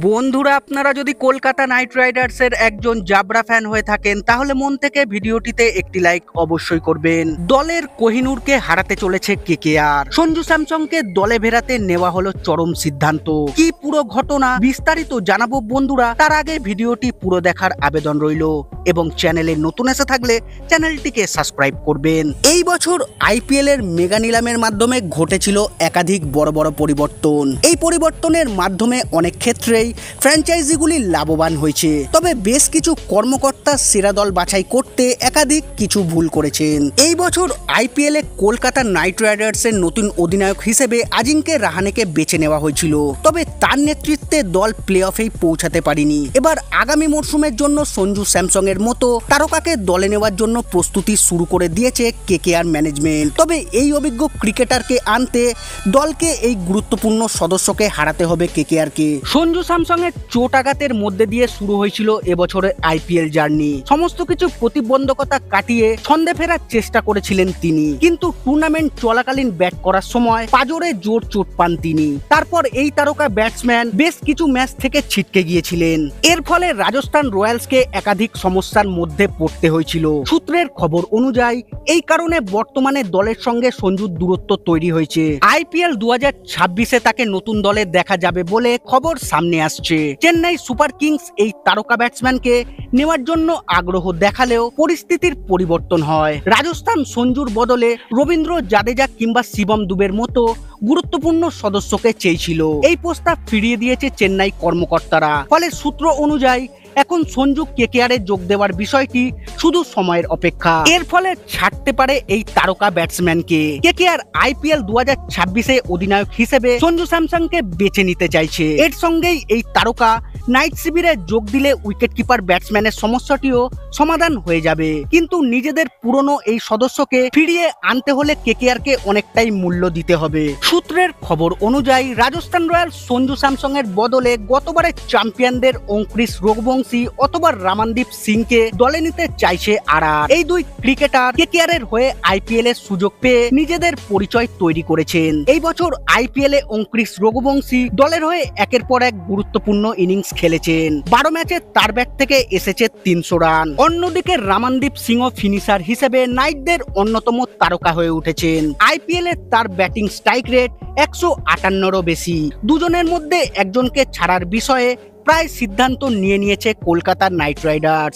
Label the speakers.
Speaker 1: বন্ধুরা, আপনারা যদি কলকাতা নাইট রাইডার্সের একজন জাবরা ফ্যান হয়ে থাকেন তাহলে মন থেকে ভিডিওটিতে একটি লাইক অবশ্যই করবেন। দলের কোহিনূরকে হারাতে চলেছে কেকেআর। সঞ্জু স্যামসংকে দলে ফেরাতে নেওয়া হলো চরম সিদ্ধান্ত। কি পুরো ঘটনা বিস্তারিত জানাবো বন্ধুরা, তার আগে ভিডিওটি পুরো দেখার আবেদন রইল এবং চ্যানেলে নতুন এসে থাকলে চ্যানেলটিকে সাবস্ক্রাইব করবেন। এই বছর আইপিএল এর মেগা নিলামের মাধ্যমে ঘটেছিল একাধিক বড় বড় পরিবর্তন। এই পরিবর্তনের মাধ্যমে অনেক ক্ষেত্রেই ফ্র্যাঞ্চাইজিগুলি লাভবান হয়েছে, তবে বেশ কিছু কর্মকর্তা সেরা দল বাছাই করতে একাধিক কিছু ভুল করেছেন। এই বছর আইপিএল এ কলকাতা নাইট রাইডার্সের নতুন অধিনায়ক হিসেবে আজিঙ্কে রাহানেকে বেছে নেওয়া হয়েছিল, তবে তার নেতৃত্বে দল প্লে অফেই পৌঁছাতে পারেনি। এবার আগামী মরশুমের জন্য সঞ্জু স্যামসং এর মতো তারকাকে দলে নেওয়ার জন্য প্রস্তুতি শুরু করে দিয়েছে কেকেআর ম্যানেজমেন্ট। তবে এই অভিজ্ঞ ক্রিকেটারকে আনতে দলকে এই গুরুত্বপূর্ণ সদস্যকে হারাতে হবে কেকেআরকে। সঞ্জু স্যামসং এর চোট আঘাতের মধ্যে দিয়ে শুরু হয়েছিল এবছরের আইপিএল জার্নি। সমস্ত কিছু প্রতিবন্ধকতা কাটিয়ে ছন্দে ফেরার চেষ্টা করেছিলেন তিনি, কিন্তু টুর্নামেন্ট চলাকালীন ব্যাট করার সময় পাজরে জোর চোট পান তিনি। তারপর এই তারকা ব্যাটসম্যান বেশ কিছু ম্যাচ থেকে ছিটকে গিয়েছিলেন। এর ফলে রাজস্থান রয়্যালসকে একাধিক সমস্যার মধ্যে পড়তে হয়েছিল। সূত্রের খবর অনুযায়ী এই কারণে বর্তমানে দলের সঙ্গে সঞ্জুর দূরত্ব তৈরি হয়েছে। আইপিএল 2026-এ তাকে নতুন দলে দেখা যাবে বলে খবর সামনে আসছে। চেন্নাই সুপার কিংস এই তারকা ব্যাটসম্যানকে নেওয়ার জন্য আগ্রহ দেখালেও পরিস্থিতির পরিবর্তন হয়। রাজস্থান সঞ্জুর বদলে রবীন্দ্র জাদেজা কিংবা শিবম দুবের মতো গুরুত্বপূর্ণ সদস্যকে চেয়েছিল। এই প্রস্তাব ফিরিয়ে দিয়েছে চেন্নাই কর্মকর্তারা। ফলে সূত্র অনুযায়ী এখন সঞ্জু কেকেআরে যোগ দেওয়ার বিষয়টি শুধু সময়ের অপেক্ষা। এর ফলে ছাড়তে পারে এই তারকা ব্যাটসম্যানকে। কেকেআর আইপিএল 2026-এ অধিনায়ক হিসেবে সঞ্জু স্যামসংকে বেছে নিতে চাইছে। এর সঙ্গেই এই তারকা নাইট শিবিরে যোগ দিলে উইকেট কিপার ব্যাটসম্যানের সমস্যাটিও সমাধান হয়ে যাবে। কিন্তু নিজেদের পুরনো এই সদস্যকে ফিরিয়ে আনতে হলে কেকেআরকে অনেকটাই মূল্য দিতে হবে। সূত্রের খবর অনুযায়ী রাজস্থান রয়্যালস সঞ্জু স্যামসং এর বদলে গতবারের চ্যাম্পিয়নদের অঙ্কুরিশ রঘুবংশী অথবা রামানদীপ সিংকে দলে নিতে চাইছে আরআর। এই দুই ক্রিকেটার কেকেআরের হয়ে আইপিএল এর সুযোগ পেয়ে নিজেদের পরিচয় তৈরি করেছেন। এই বছর আইপিএল এ অঙ্কুরিশ রঘুবংশী দলের হয়ে একের পর এক গুরুত্বপূর্ণ ইনিংস খেলেছেন। 12 ম্যাচে তার ব্যাট থেকে এসেছে 300 রান। অন্যদিকে রামানদীপ সিংও ফিনিশার হিসেবে নাইটদের অন্যতম তারকা হয়ে উঠেছেন। আইপিএল এ তার ব্যাটিং স্ট্রাইক রেট 158-এরও বেশি। দুজনের মধ্যে একজনকে ছাড়ার বিষয়ে প্রায় সিদ্ধান্ত নিয়ে নিয়েছে কলকাতা নাইট রাইডার্স।